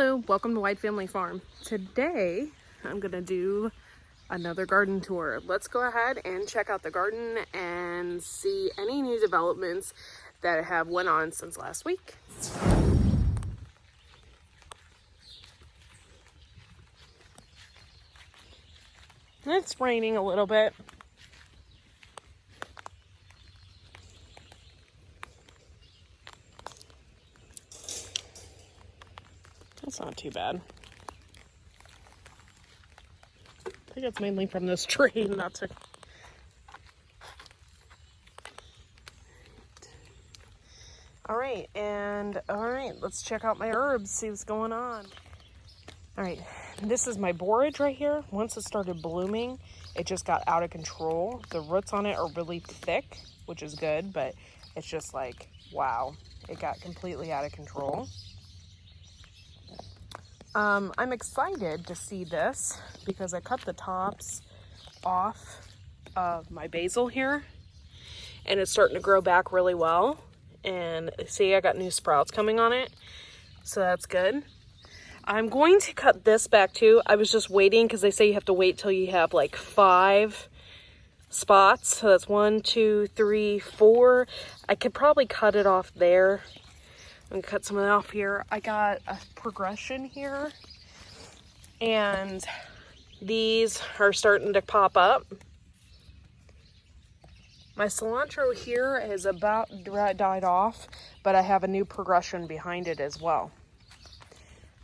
Hello, welcome to White Family Farm. Today, I'm gonna do another garden tour. Let's go ahead and check out the garden and see any new developments that have went on since last week. It's raining a little bit. That's not too bad. I think it's mainly from this tree, not to... Alright, let's check out my herbs, see what's going on. Alright, this is my borage right here. Once it started blooming, it just got out of control. The roots on it are really thick, which is good, but it's just like, wow, it got completely out of control. I'm excited to see this because I cut the tops off of my basil here and it's starting to grow back really well. And see, I got new sprouts coming on it, so that's good. I'm going to cut this back too. I was just waiting because they say you have to wait till you have like 5 spots. So that's 1, 2, 3, 4. I could probably cut it off there. I'm gonna cut some of it off here. I got a progression here, and these are starting to pop up. My cilantro here is about died off, but I have a new progression behind it as well.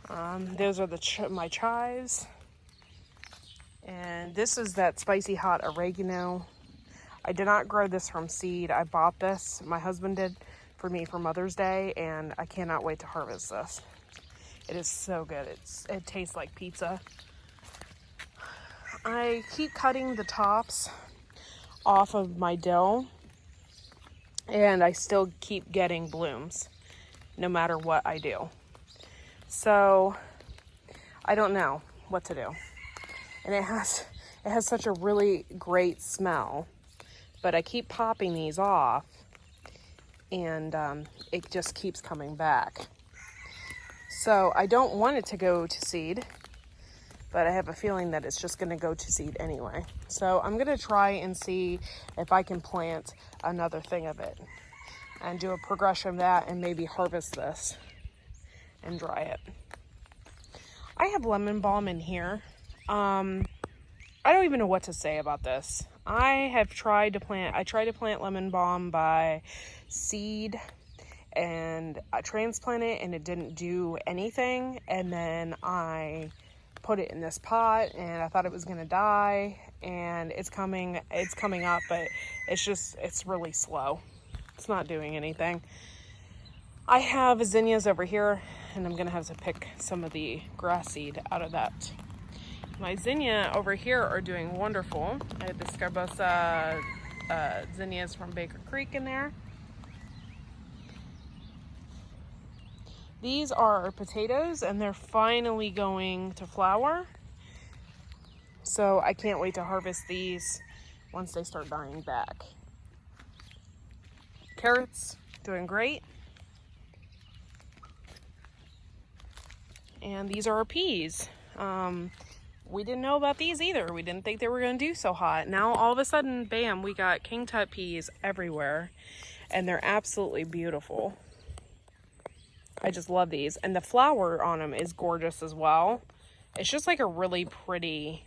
Those are my chives, and this is that spicy hot oregano. I did not grow this from seed. I bought this. My husband did for me for Mother's Day, and I cannot wait to harvest this. It is so good. It tastes like pizza. I keep cutting the tops off of my dill, and I still keep getting blooms no matter what I do. So I don't know what to do. And it has such a really great smell, but I keep popping these off, and it just keeps coming back. So I don't want it to go to seed, but I have a feeling that it's just going to go to seed anyway. So I'm going to try and see if I can plant another thing of it and do a progression of that and maybe harvest this and dry it. I have lemon balm in here. I don't even know what to say about this. I tried to plant lemon balm by seed, and I transplanted it and it didn't do anything. And then I put it in this pot and I thought it was gonna die, and it's coming up, but it's really slow. It's not doing anything. I have zinnias over here, and I'm gonna have to pick some of the grass seed out of that. My zinnia over here are doing wonderful. I have the Scarbosa zinnias from Baker Creek in there. These are potatoes, and they're finally going to flower. So I can't wait to harvest these once they start dying back. Carrots, doing great. And these are our peas. We didn't know about these either. We didn't think they were going to do so hot. Now all of a sudden, bam, we got King Tut peas everywhere, and they're absolutely beautiful. I just love these, and the flower on them is gorgeous as well. It's just like a really pretty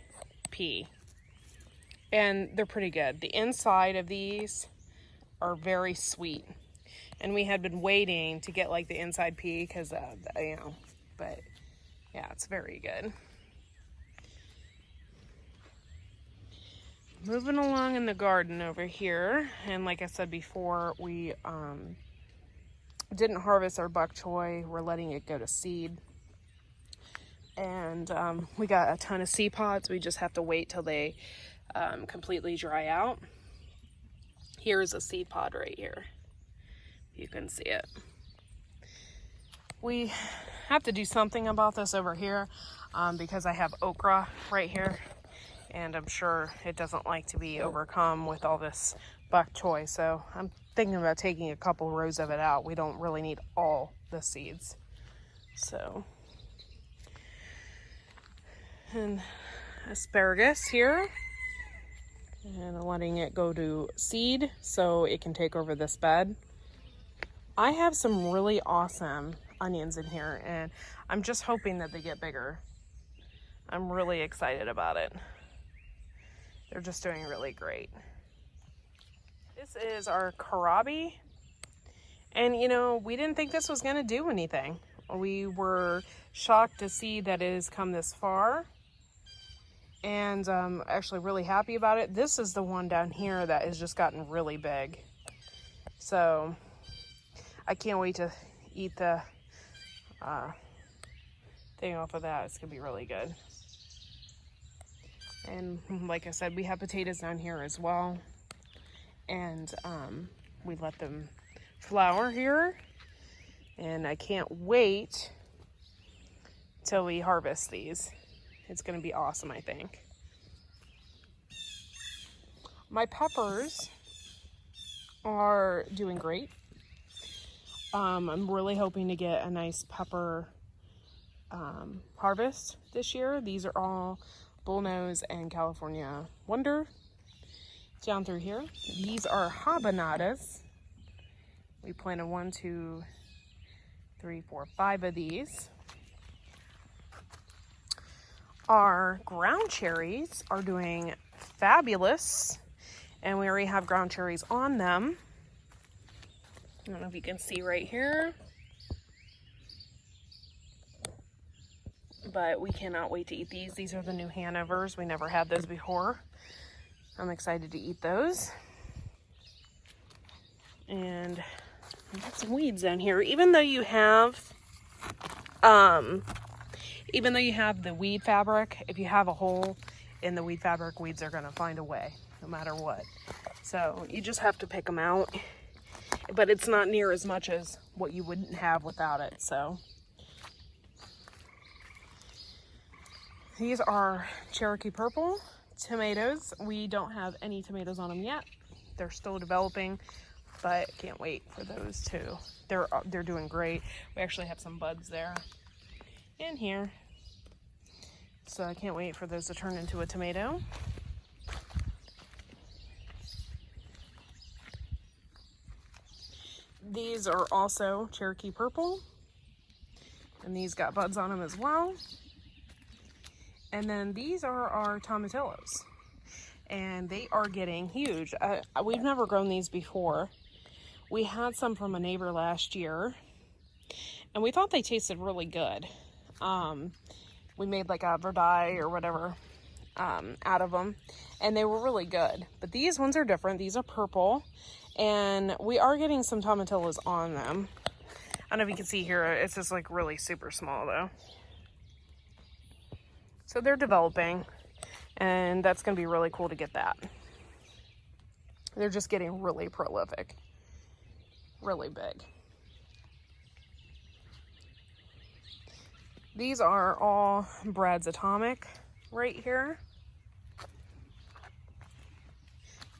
pea, and they're pretty good. The inside of these are very sweet, and we had been waiting to get like the inside pea because but yeah, it's very good. Moving along in the garden over here, and like I said before, we didn't harvest our bok choy. We're letting it go to seed, and we got a ton of seed pods. We just have to wait till they completely dry out. Here's a seed pod right here. You can see it. We have to do something about this over here because I have okra right here, and I'm sure it doesn't like to be overcome with all this bok choy. So I'm thinking about taking a couple rows of it out. We don't really need all the seeds. So And asparagus here. And letting it go to seed so it can take over this bed. I have some really awesome onions in here, and I'm just hoping that they get bigger. I'm really excited about it. They're just doing really great. This is our kohlrabi. And you know, we didn't think this was gonna do anything. We were shocked to see that it has come this far. And I'm actually really happy about it. This is the one down here that has just gotten really big. So I can't wait to eat the thing off of that. It's gonna be really good. And like I said, we have potatoes down here as well. And we let them flower here. And I can't wait till we harvest these. It's gonna be awesome, I think. My peppers are doing great. I'm really hoping to get a nice pepper harvest this year. These are all Bullnose and California Wonder down through here. These are habanadas. We planted 1, 2, 3, 4, 5 of these. Our ground cherries are doing fabulous, and we already have ground cherries on them. I don't know if you can see right here, but we cannot wait to eat these. These are the new Hanovers. We never had those before. I'm excited to eat those. And we got some weeds down here. Even though you have the weed fabric, if you have a hole in the weed fabric, weeds are gonna find a way, no matter what. So you just have to pick them out. But it's not near as much as what you wouldn't have without it, so. These are Cherokee Purple tomatoes. We don't have any tomatoes on them yet. They're still developing, but can't wait for those too. They're doing great. We actually have some buds there in here. So I can't wait for those to turn into a tomato. These are also Cherokee Purple, and these got buds on them as well. And then these are our tomatillos, and they are getting huge. We've never grown these before. We had some from a neighbor last year, and we thought they tasted really good. We made like a verdie or whatever out of them, and they were really good. But these ones are different. These are purple, and we are getting some tomatillos on them. I don't know if you can see here, it's just like really super small though. So they're developing, and that's gonna be really cool to get that. They're just getting really prolific, really big. These are all Brad's Atomic right here.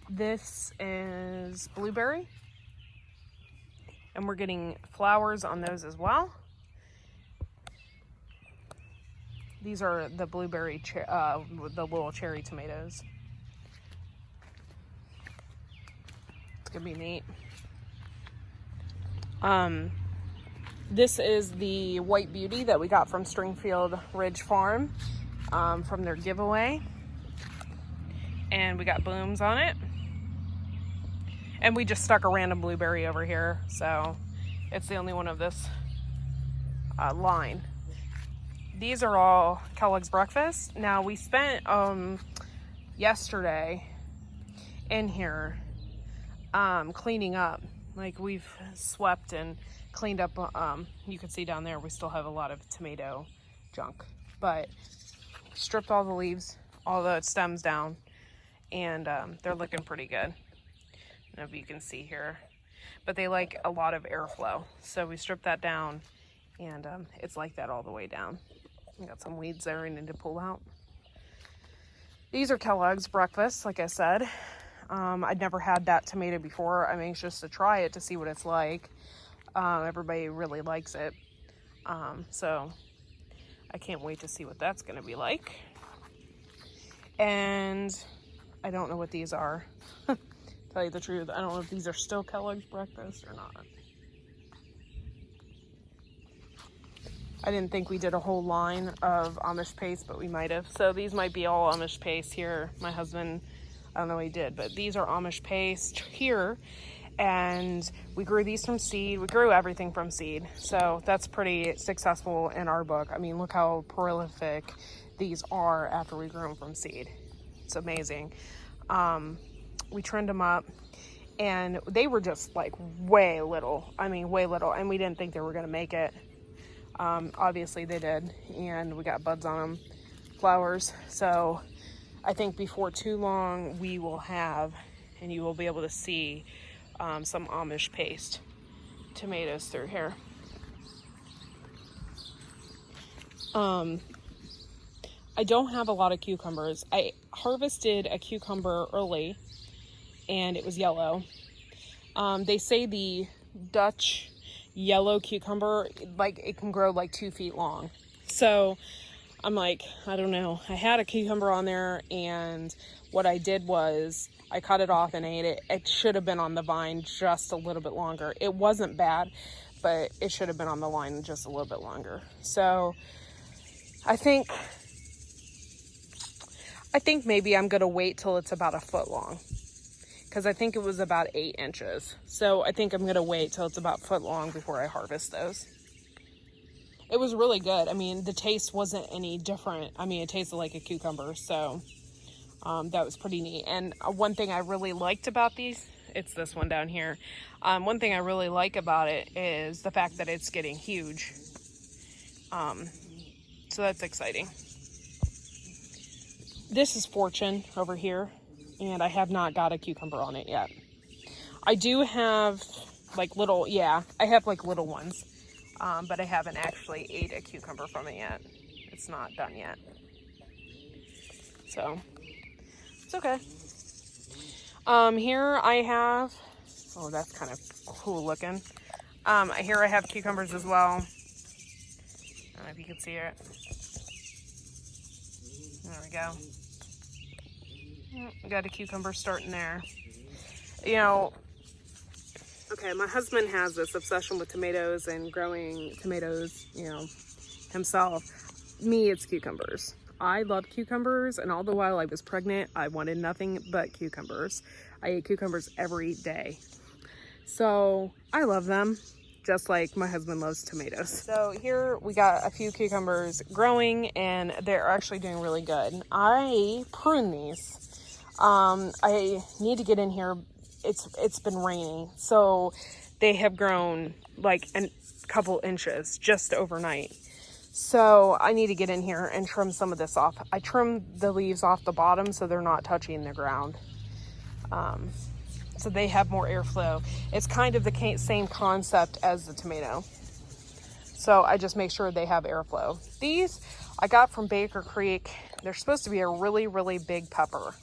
This is blueberry, and we're getting flowers on those as well. These are the blueberry, the little cherry tomatoes. It's gonna be neat. This is the White Beauty that we got from Stringfield Ridge Farm from their giveaway. And we got blooms on it. And we just stuck a random blueberry over here, so it's the only one of this line. These are all Kellogg's Breakfast. Now we spent yesterday in here cleaning up. Like we've swept and cleaned up. You can see down there we still have a lot of tomato junk, but stripped all the leaves, all the stems down, and they're looking pretty good. I don't know if you can see here, but they like a lot of airflow, so we stripped that down, and it's like that all the way down. We got some weeds there we need to pull out. These are Kellogg's Breakfast, like I said. I'd never had that tomato before. I'm anxious to try it to see what it's like. Everybody really likes it. So I can't wait to see what that's gonna be like. And I don't know what these are. Tell you the truth, I don't know if these are still Kellogg's breakfast or not. I didn't think we did a whole line of Amish paste, but we might have. So these might be all Amish paste here. My husband, I don't know what he did, but these are Amish paste here. And we grew these from seed. We grew everything from seed. So that's pretty successful in our book. I mean, look how prolific these are after we grew them from seed. It's amazing. We trimmed them up and they were just like way little. I mean, way little. And we didn't think they were going to make it. Obviously they did, and we got buds on them, flowers. So I think before too long we will have, and you will be able to see some Amish paste tomatoes through here. I don't have a lot of cucumbers. I harvested a cucumber early and it was yellow. They say the Dutch yellow cucumber, like it can grow like 2 feet long. So I'm like, I don't know. I had a cucumber on there, and what I did was I cut it off and ate it. It should have been on the vine just a little bit longer. It wasn't bad, but it should have been on the line just a little bit longer. So I think maybe I'm gonna wait till it's about a foot long, because I think it was about 8 inches. So I think I'm gonna wait till it's about a foot long before I harvest those. It was really good. I mean, the taste wasn't any different. I mean, it tasted like a cucumber, so that was pretty neat. And one thing I really liked about these, it's this one down here. One thing I really like about it is the fact that it's getting huge. So that's exciting. This is Fortune over here, and I have not got a cucumber on it yet. I do have like little, I have like little ones, but I haven't actually ate a cucumber from it yet. It's not done yet. So it's okay. Here I have, oh, that's kind of cool looking. Here I have cucumbers as well. I don't know if you can see it. There we go. Got a cucumber starting there. You know, okay, my husband has this obsession with tomatoes and growing tomatoes, you know, himself. Me, it's cucumbers. I love cucumbers, and all the while I was pregnant, I wanted nothing but cucumbers. I ate cucumbers every day. So I love them, just like my husband loves tomatoes. So here we got a few cucumbers growing, and they're actually doing really good. I prune these. I need to get in here. It's been raining, so they have grown like a couple inches just overnight. So I need to get in here and trim some of this off. I trimmed the leaves off the bottom so they're not touching the ground. So they have more airflow. It's kind of the same concept as the tomato. So I just make sure they have airflow. These I got from Baker Creek. They're supposed to be a really, really big pepper.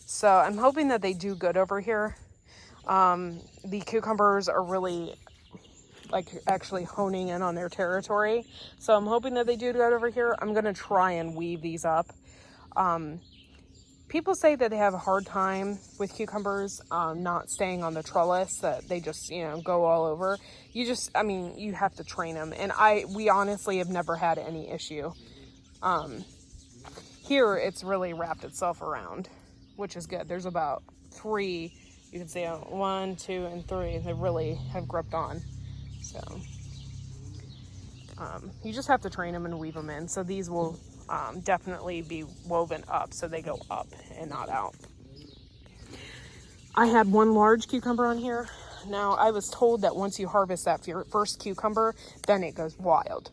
So I'm hoping that they do good over here. The cucumbers are really like actually honing in on their territory. So I'm hoping that they do good over here. I'm gonna try and weave these up. People say that they have a hard time with cucumbers not staying on the trellis, that they just, you know, go all over. I mean, you have to train them. And we honestly have never had any issue. Here, it's really wrapped itself around, which is good. There's about 3, you can see 1, 2, and 3. They really have gripped on. So you just have to train them and weave them in. So these will definitely be woven up so they go up and not out. I had one large cucumber on here. Now I was told that once you harvest that first cucumber, then it goes wild.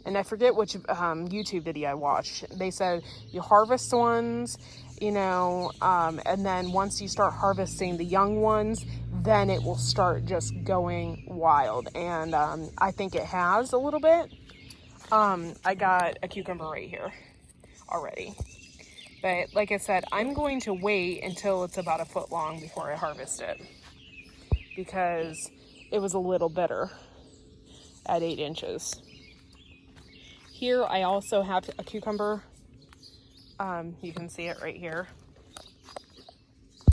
And I forget which YouTube video I watched. They said you harvest ones, you know, and then once you start harvesting the young ones, then it will start just going wild. And I think it has a little bit. I got a cucumber right here already. But like I said, I'm going to wait until it's about a foot long before I harvest it, because it was a little bitter at 8 inches. Here I also have a cucumber You can see it right here.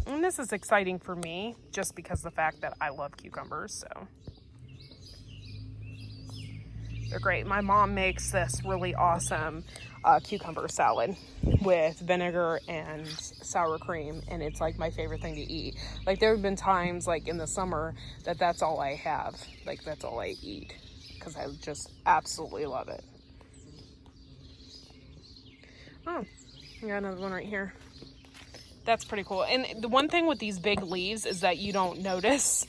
And this is exciting for me just because of the fact that I love cucumbers, so they're great. My mom makes this really awesome cucumber salad with vinegar and sour cream, and it's like my favorite thing to eat. Like there have been times like in the summer that that's all I have, like that's all I eat, because I just absolutely love it. Oh, I got another one right here. That's pretty cool. And the one thing with these big leaves is that you don't notice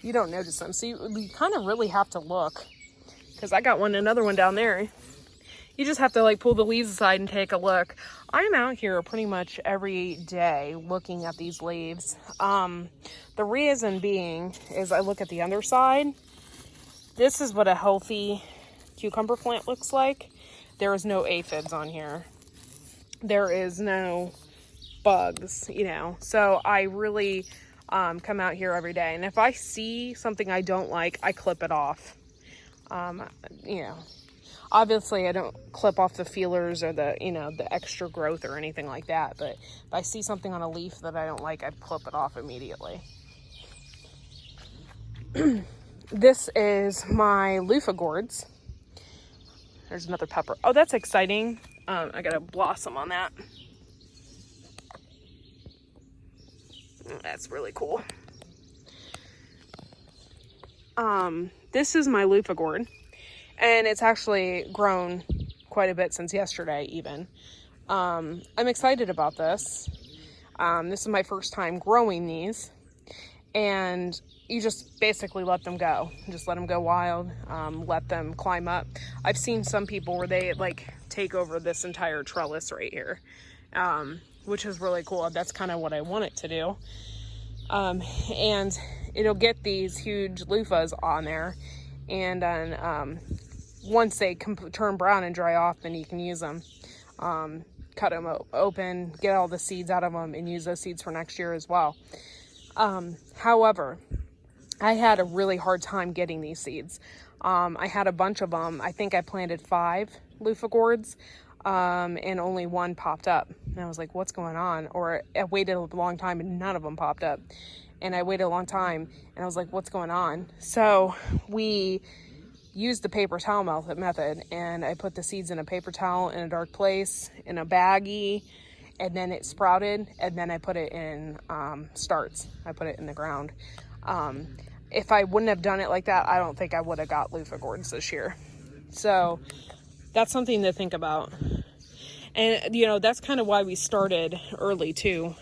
them, so you kind of really have to look, because I got another one down there. You just have to like pull the leaves aside and take a look. I'm out here pretty much every day looking at these leaves. The reason being is I look at the underside. This is what a healthy cucumber plant looks like. There is no aphids on here. There is no bugs, you know. So I really come out here every day. And if I see something I don't like, I clip it off. You know, obviously I don't clip off the feelers or the, you know, the extra growth or anything like that. But if I see something on a leaf that I don't like, I clip it off immediately. This is my loofah gourds. There's another pepper. Oh, that's exciting. I got a blossom on that. That's really cool. This is my loofah gourd, and it's actually grown quite a bit since yesterday even. I'm excited about this. This is my first time growing these, and you just basically let them go. Just let them go wild, let them climb up. I've seen some people where they like take over this entire trellis right here, which is really cool. That's kind of what I want it to do. And it'll get these huge loofahs on there, and then once they turn brown and dry off, then you can use them. Cut them open, get all the seeds out of them, and use those seeds for next year as well. However, I had a really hard time getting these seeds. I had a bunch of them. I think I planted 5 loofah gourds, and only one popped up. And I was like, what's going on? Or I waited a long time and none of them popped up. And I waited a long time and I was like, what's going on? So we used the paper towel method, and I put the seeds in a paper towel in a dark place in a baggie, and then it sprouted, and then I put it in starts. I put it in the ground. If I wouldn't have done it like that, I don't think I would have got loofah gourds this year. So that's something to think about. And, you know, that's kind of why we started early too,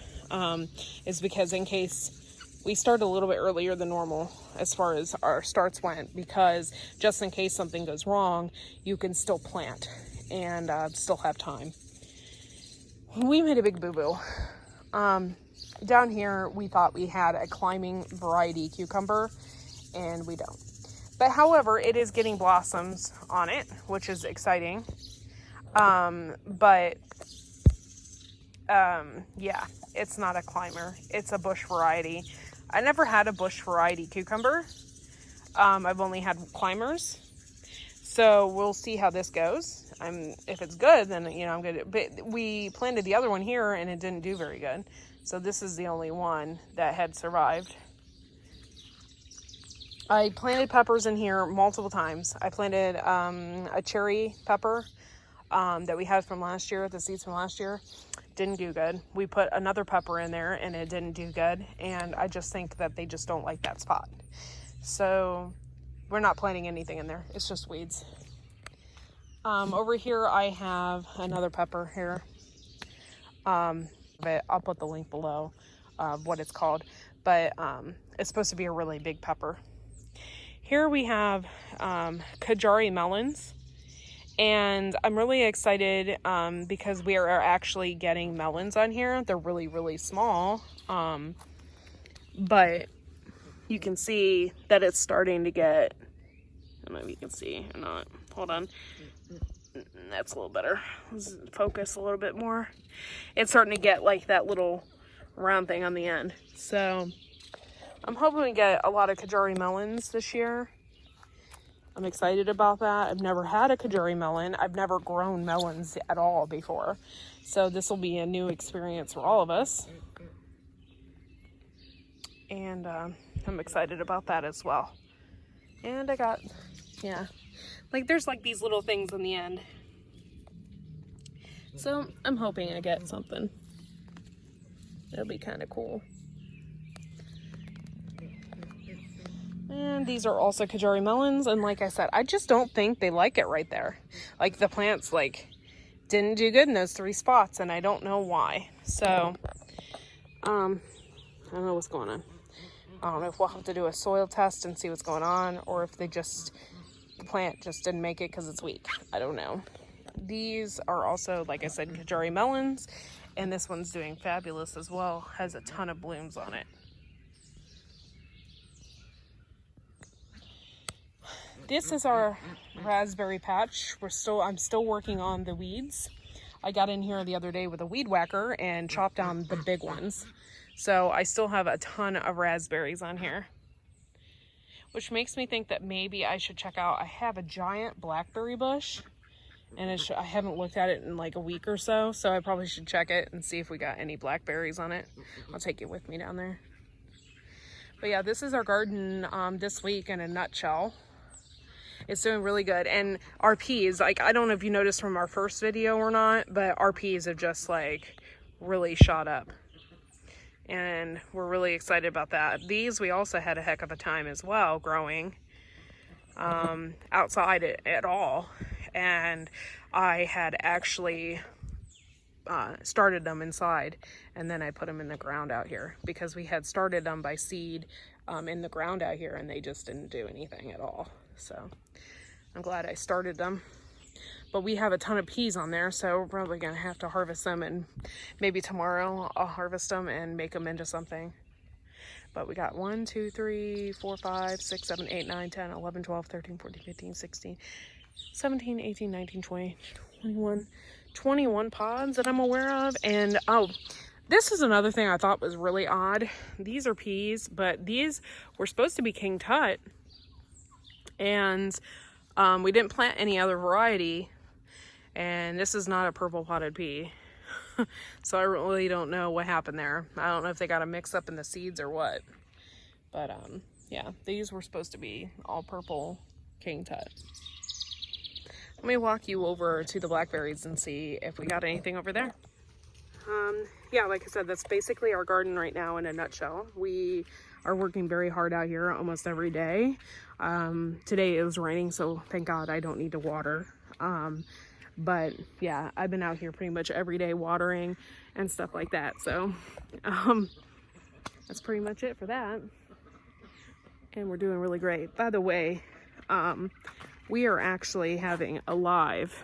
is because in case we started a little bit earlier than normal as far as our starts went, because just in case something goes wrong, you can still plant and still have time. We made a big boo-boo. Down here, we thought we had a climbing variety cucumber, and we don't. But however, it is getting blossoms on it, which is exciting. Yeah, it's not a climber. It's a bush variety. I never had a bush variety cucumber. I've only had climbers. So we'll see how this goes. If it's good, then, you know, I'm good. But we planted the other one here and it didn't do very good. So this is the only one that had survived. I planted peppers in here multiple times. I planted a cherry pepper that we had from last year, the seeds from last year. Didn't do good. We put another pepper in there and it didn't do good. And I just think that they just don't like that spot. So we're not planting anything in there. It's just weeds. Over here I have another pepper here. But I'll put the link below of what it's called. But it's supposed to be a really big pepper. Here we have Kajari melons. And I'm really excited because we are actually getting melons on here. They're really, really small. But you can see that it's starting to get, I don't know if you can see or not. Hold on. That's a little better. Let's focus a little bit more. It's starting to get like that little round thing on the end. So I'm hoping we get a lot of Kajari melons this year. I'm excited about that. I've never had a Kajuri melon. I've never grown melons at all before. So this will be a new experience for all of us. And I'm excited about that as well. And I got, yeah, like there's like these little things in the end. So I'm hoping I get something. It'll be kind of cool. And these are also Kajuri melons. And like I said, I just don't think they like it right there. Like the plants like didn't do good in those 3 spots, and I don't know why. So, I don't know what's going on. I don't know if we'll have to do a soil test and see what's going on, or if the plant just didn't make it because it's weak. I don't know. These are also, like I said, Kajuri melons, and this one's doing fabulous as well. Has a ton of blooms on it. This is our raspberry patch. I'm still working on the weeds. I got in here the other day with a weed whacker and chopped down the big ones. So I still have a ton of raspberries on here, which makes me think that maybe I should check out, I have a giant blackberry bush, and I haven't looked at it in like a week or so, so I probably should check it and see if we got any blackberries on it. I'll take it with me down there. But yeah, this is our garden this week in a nutshell. It's doing really good. And our peas, like, I don't know if you noticed from our first video or not, but our peas have just like really shot up. And we're really excited about that. These, we also had a heck of a time as well growing outside at all. And I had actually started them inside, and then I put them in the ground out here because we had started them by seed in the ground out here, and they just didn't do anything at all. So I'm glad I started them. But we have a ton of peas on there, so we're probably gonna have to harvest them, and maybe tomorrow I'll harvest them and make them into something. But we got 1, 2, 3, 4, 5, 6, 7, 8, 9, 10, 11, 12, 13, 14, 15, 16, 17, 18, 19, 20, 21 pods that I'm aware of. And oh, this is another thing I thought was really odd. These are peas, but these were supposed to be King Tut, and we didn't plant any other variety, and this is not a purple potted pea. So I really don't know what happened there. I don't know if they got a mix up in the seeds or what, but yeah, these were supposed to be all purple King Tut. Let me walk you over to the blackberries and see if we got anything over there. Yeah, like I said, that's basically our garden right now in a nutshell. We are working very hard out here almost every day. Today it was raining, so thank God I don't need to water. But yeah, I've been out here pretty much every day watering and stuff like that. So that's pretty much it for that. And we're doing really great. By the way, we are actually having a live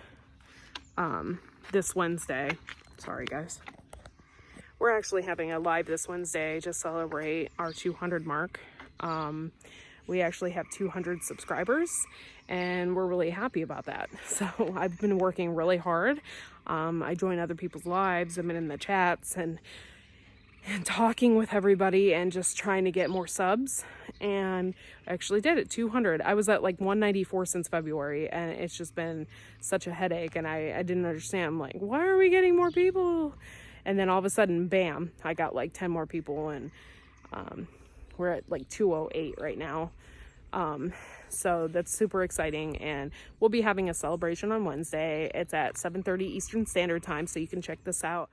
this Wednesday. Sorry guys. We're actually having a live this Wednesday to celebrate our 200 mark. We actually have 200 subscribers, and we're really happy about that. So I've been working really hard. I join other people's lives. I've been in the chats and talking with everybody and just trying to get more subs, and I actually did it. 200. I was at like 194 since February, and it's just been such a headache, and I didn't understand. I'm like, why are we getting more people? And then all of a sudden, bam, I got like 10 more people, and we're at like 208 right now. So that's super exciting, and we'll be having a celebration on Wednesday. It's at 7:30 Eastern Standard Time, so you can check this out.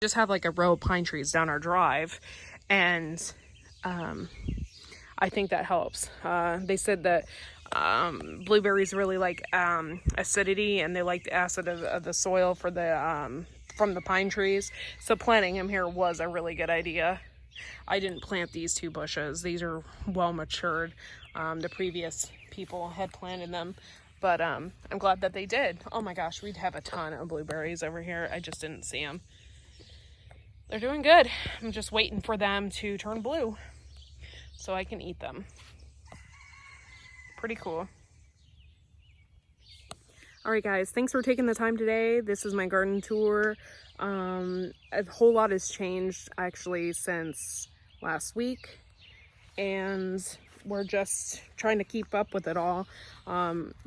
just have like a row of pine trees down our drive, and I think that helps. They said that blueberries really like acidity, and they like the acid of the soil for the from the pine trees. So planting them here was a really good idea. I didn't plant these 2 bushes. These are well matured. The previous people had planted them, but I'm glad that they did. Oh my gosh, we'd have a ton of blueberries over here. I just didn't see them. They're doing good. I'm just waiting for them to turn blue so I can eat them. Pretty cool. All right, guys, thanks for taking the time today. This is my garden tour. A whole lot has changed actually since last week, and we're just trying to keep up with it all.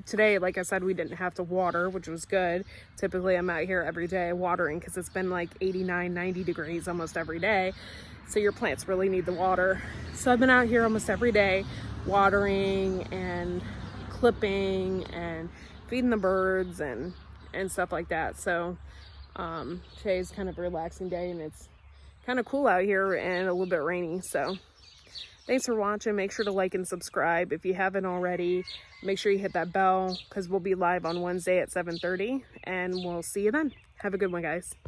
Today, like I said, we didn't have to water, which was good. Typically I'm out here every day watering because it's been like 89, 90 degrees almost every day. So your plants really need the water. So I've been out here almost every day watering and clipping and feeding the birds and stuff like that. So today's kind of a relaxing day, and it's kind of cool out here and a little bit rainy. So thanks for watching. Make sure to like and subscribe if you haven't already. Make sure you hit that bell because we'll be live on Wednesday at 7:30, and we'll see you then. Have a good one, guys.